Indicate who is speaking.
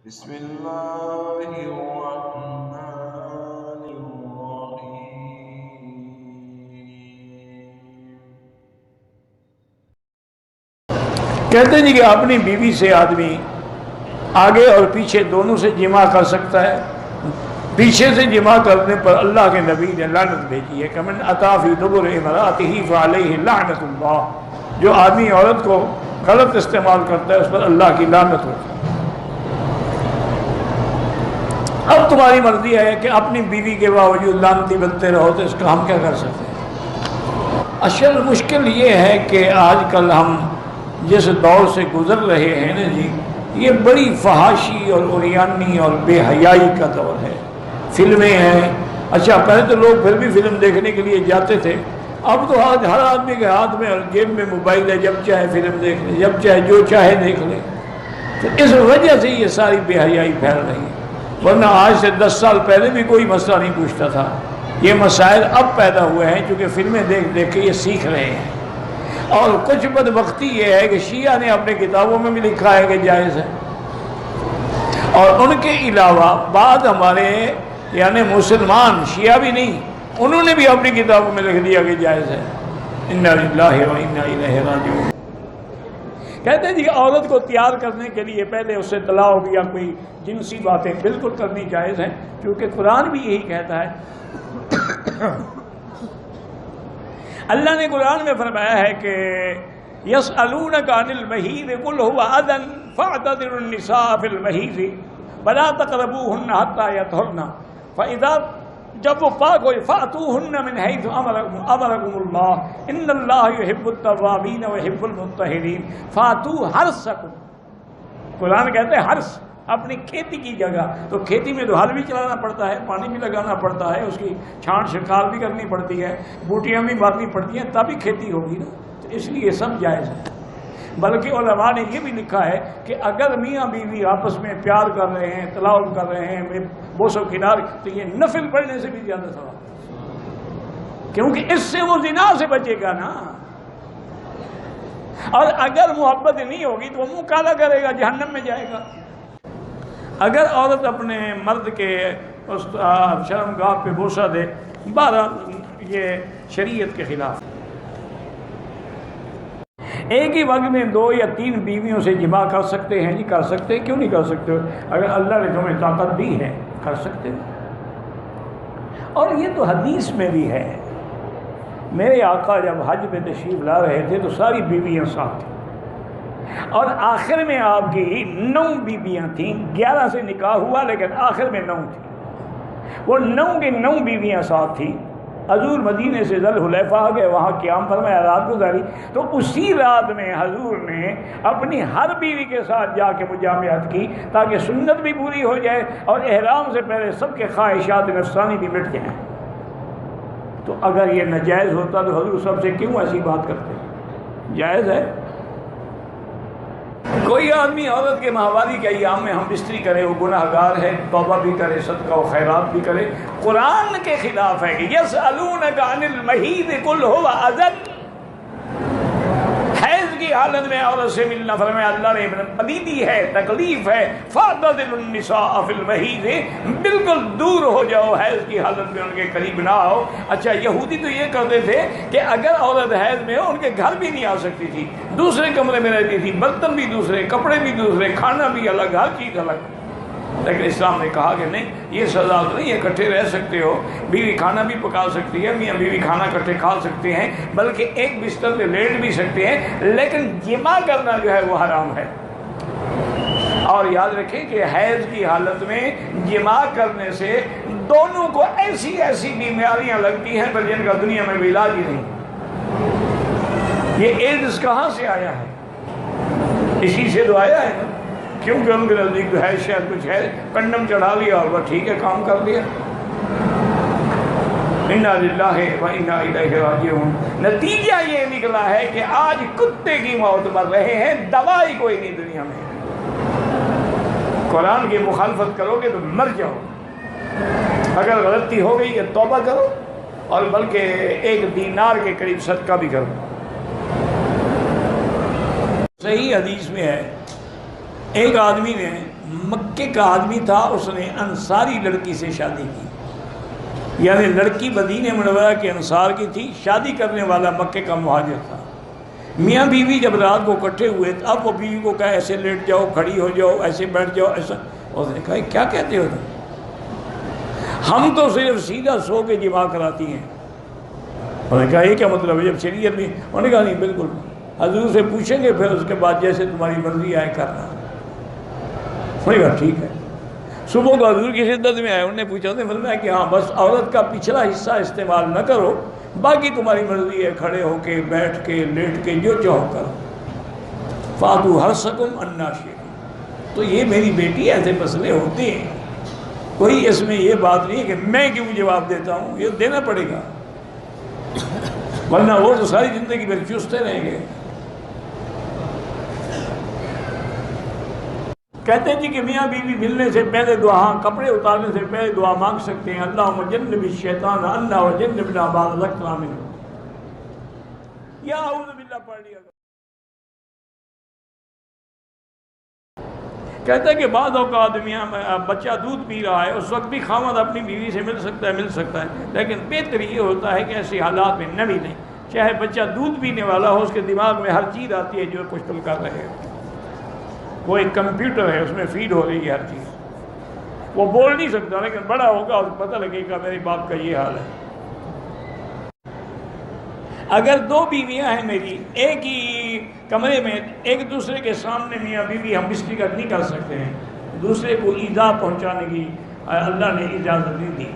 Speaker 1: بسم اللہ الرحمن الرحیم۔
Speaker 2: کہتے ہیں کہ اپنی بیوی سے آدمی آگے اور پیچھے دونوں سے جماع کر سکتا ہے۔ پیچھے سے جماع کرنے پر اللہ کے نبی نے لعنت بھیجی ہے کہ من اتی فی دبر امرأتہ فعلیہ لعنت اللہ، جو آدمی عورت کو غلط استعمال کرتا ہے اس پر اللہ کی لعنت ہوتی ہے۔ اب تمہاری مرضی ہے کہ اپنی بیوی کے باوجود لعنتی بنتے رہو، تو اس کا ہم کیا کر سکتے ہیں؟ اصل مشکل یہ ہے کہ آج کل ہم جس دور سے گزر رہے ہیں نا جی، یہ بڑی فحاشی اور عریانی اور بے حیائی کا دور ہے۔ فلمیں ہیں، اچھا پہلے تو لوگ پھر بھی فلم دیکھنے کے لیے جاتے تھے، اب تو آج ہر آدمی کے ہاتھ میں اور جیب میں موبائل ہے، جب چاہے فلم دیکھ لے، جب چاہے جو چاہے دیکھ لے۔ تو اس وجہ سے یہ ساری بے حیائی پھیل رہی ہے، ورنہ آج سے 10 سال پہلے بھی کوئی مسئلہ نہیں پوچھتا تھا۔ یہ مسائل اب پیدا ہوئے ہیں کیونکہ فلمیں دیکھ دیکھ کے یہ سیکھ رہے ہیں۔ اور کچھ بدبختی یہ ہے کہ شیعہ نے اپنے کتابوں میں بھی لکھا ہے کہ جائز ہے، اور ان کے علاوہ بعد ہمارے یعنی مسلمان شیعہ بھی نہیں، انہوں نے بھی اپنی کتابوں میں لکھ دیا کہ جائز ہے۔ انا للہ و انا الیہ راجعون۔ کہتے ہیں جی عورت کو تیار کرنے کے لیے پہلے اسے طلاق یا کوئی جنسی باتیں بالکل کرنی جائز ہیں، کیونکہ قرآن بھی یہی کہتا ہے۔ اللہ نے قرآن میں فرمایا ہے کہ یسألونک عن المحیض قل هو اذى فاعتزلوا النساء فی المحیض ولا تقربوهن حتى يطهرن فاذا جب وہ پاک ہوئے فاتوهن من حيث امركم الله ان الله يحب التوابین ويحب المطہرین فاتوا حرثکم۔ قرآن کہتے ہیں حرث اپنی کھیتی کی جگہ، تو کھیتی میں تو ہل بھی چلانا پڑتا ہے، پانی بھی لگانا پڑتا ہے، اس کی چھانٹ چھکال بھی کرنی پڑتی ہے، بوٹیاں بھی مارنی پڑتی ہیں، تبھی کھیتی ہوگی نا۔ تو اس لیے سب جائز ہے۔ بلکہ علماء نے یہ بھی لکھا ہے کہ اگر میاں بیوی آپس میں پیار کر رہے ہیں، طلاق کر رہے ہیں، بوس و کنار، تو یہ نفل پڑھنے سے بھی زیادہ ثواب، کیونکہ اس سے وہ زنا سے بچے گا نا۔ اور اگر محبت نہیں ہوگی تو وہ منہ کالا کرے گا، جہنم میں جائے گا۔ اگر عورت اپنے مرد کے اس شرمگاہ پہ بوسہ دے، بہرحال یہ شریعت کے خلاف۔ ایک ہی وقت میں 2 یا 3 بیویوں سے جماع کر سکتے ہیں جی، کر سکتے ہیں، کیوں نہیں کر سکتے؟ اگر اللہ نے تمہیں طاقت دی ہے کر سکتے ہیں۔ اور یہ تو حدیث میں بھی ہے، میرے آقا جب حج پہ تشریف لا رہے تھے تو ساری بیویاں ساتھ تھیں، اور آخر میں آپ کی 9 بیویاں تھیں، 11 سے نکاح ہوا لیکن آخر میں 9 تھیں۔ وہ 9 کی 9 بیویاں ساتھ تھیں۔ حضور مدینے سے ذوالحلیفہ آ گئے، وہاں قیام فرمایا، رات گزاری، تو اسی رات میں حضور نے اپنی ہر بیوی کے ساتھ جا کے مجامعت کی تاکہ سنت بھی پوری ہو جائے اور احرام سے پہلے سب کے خواہشات نفسانی بھی مٹ جائیں۔ تو اگر یہ ناجائز ہوتا تو حضور سب سے کیوں ایسی بات کرتے؟ جائز ہے۔ کوئی آدمی عورت کے ماہواری کے ایام میں ہم بستری کرے، وہ گناہ گار ہے، توبہ بھی کرے، صدقہ و خیرات بھی کرے، قرآن کے خلاف ہے کہ یسألونک عن المحیض قل هو اذى۔ حیض کی حالت میں عورت سے ملنا، فرمایا اللہ نے پلیدی ہے، تکلیف ہے، فاعتزلوا النساء فی المحیض، بالکل دور ہو جاؤ، حیض کی حالت میں ان کے قریب نہ آؤ۔ اچھا یہودی تو یہ کرتے تھے کہ اگر عورت حیض میں ہو ان کے گھر بھی نہیں آ سکتی تھی، دوسرے کمرے میں رہتی تھی، برتن بھی دوسرے، کپڑے بھی دوسرے، کھانا بھی الگ، ہر چیز الگ۔ لیکن اسلام نے کہا کہ نہیں، یہ سزا تو نہیں ہے، اکٹھے رہ سکتے ہو، بیوی کھانا بھی پکا سکتی ہے، میاں بیوی کھانا اکٹھے کھا سکتے ہیں، بلکہ ایک بستر پہ لیٹ بھی سکتے ہیں، لیکن جماع کرنا جو ہے وہ حرام ہے۔ اور یاد رکھیں کہ حیض کی حالت میں جماع کرنے سے دونوں کو ایسی ایسی بیماریاں لگتی ہیں پر جن کا دنیا میں بھی علاج ہی نہیں۔ یہ ایڈز کہاں سے آیا ہے؟ اسی سے تو آیا ہے نا، کیونکہ ان کے نزدیک تو ہے شاید کچھ ہے، کنڈم چڑھا لیا اور وہ ٹھیک ہے، کام کر لیا۔ انا للہ و انا الیہ راجعون۔ نتیجہ یہ نکلا ہے کہ آج کتے کی موت مر رہے ہیں، دوائی کوئی نہیں دنیا میں۔ قرآن کی مخالفت کرو گے تو مر جاؤ، اگر غلطی ہو گئی ہے توبہ کرو، اور بلکہ 1 دینار کے قریب صدقہ بھی کرو۔ صحیح حدیث میں ہے، ایک آدمی نے مکے کا آدمی تھا، اس نے انصاری لڑکی سے شادی کی، یعنی لڑکی مدینہ منورہ کے انصار کی تھی، شادی کرنے والا مکے کا مہاجر تھا۔ میاں بیوی جب رات کو اکٹھے ہوئے، اب وہ بیوی کو کہا ایسے لیٹ جاؤ، کھڑی ہو جاؤ، ایسے بیٹھ جاؤ، ایسا۔ اس نے کہا کیا کہتے ہو تم؟ ہم تو صرف سیدھا سو کے جماع کراتی ہیں۔ انہوں نے کہا یہ کیا مطلب ہے جب شریعت میں؟ انہوں نے کہا نہیں بالکل، حضور سے پوچھیں گے پھر اس کے بعد جیسے تمہاری مرضی آئے کرنا۔ انہوں نے کہا ٹھیک ہے۔ صبح کو حضور کی خدمت میں آئے، انہوں نے پوچھا، انہوں نے فرمایا کہ ہاں بس عورت کا پچھلا حصہ استعمال نہ کرو، باقی تمہاری مرضی ہے، کھڑے ہو کے، بیٹھ کے، لیٹ کے، جو چاہو کرو۔ فاتو حرثکم انا شئتم۔ تو یہ میری بیٹی ایسے مسئلے ہوتے ہیں، کوئی اس میں یہ بات نہیں ہے کہ میں کیوں جواب دیتا ہوں، یہ دینا پڑے گا، ورنہ وہ تو ساری زندگی پھر چوستے رہیں گے۔ کہتے ہیں جی کہ میاں بیوی ملنے سے پہلے دعا، کپڑے اتارنے سے پہلے دعا مانگ سکتے ہیں، اللہم جنب الشیطان عنا وجنبنا ما رزقتنا منہ، یا اعوذ باللہ پڑھ لیا۔ کہتا ہے کہ بعض اوقات میاں بچہ دودھ پی رہا ہے، اس وقت بھی خاوند اپنی بیوی سے مل سکتا ہے، لیکن بہتر یہ ہوتا ہے کہ ایسے حالات میں نہ ملیں، چاہے بچہ دودھ پینے والا ہو، اس کے دماغ میں ہر چیز آتی ہے جو کچھ تم کر رہے ہو، وہ ایک کمپیوٹر ہے، اس میں فیڈ ہو رہی ہے ہر چیز، وہ بول نہیں سکتا لیکن بڑا ہوگا اور پتہ لگے گا میرے باپ کا یہ حال ہے۔ اگر دو بیویاں ہیں میری، ایک ہی کمرے میں، ایک دوسرے کے سامنے میاں بیوی ہم مسٹیکٹ نہیں کر سکتے ہیں، دوسرے کو ایذا پہنچانے کی اللہ نے اجازت نہیں دی۔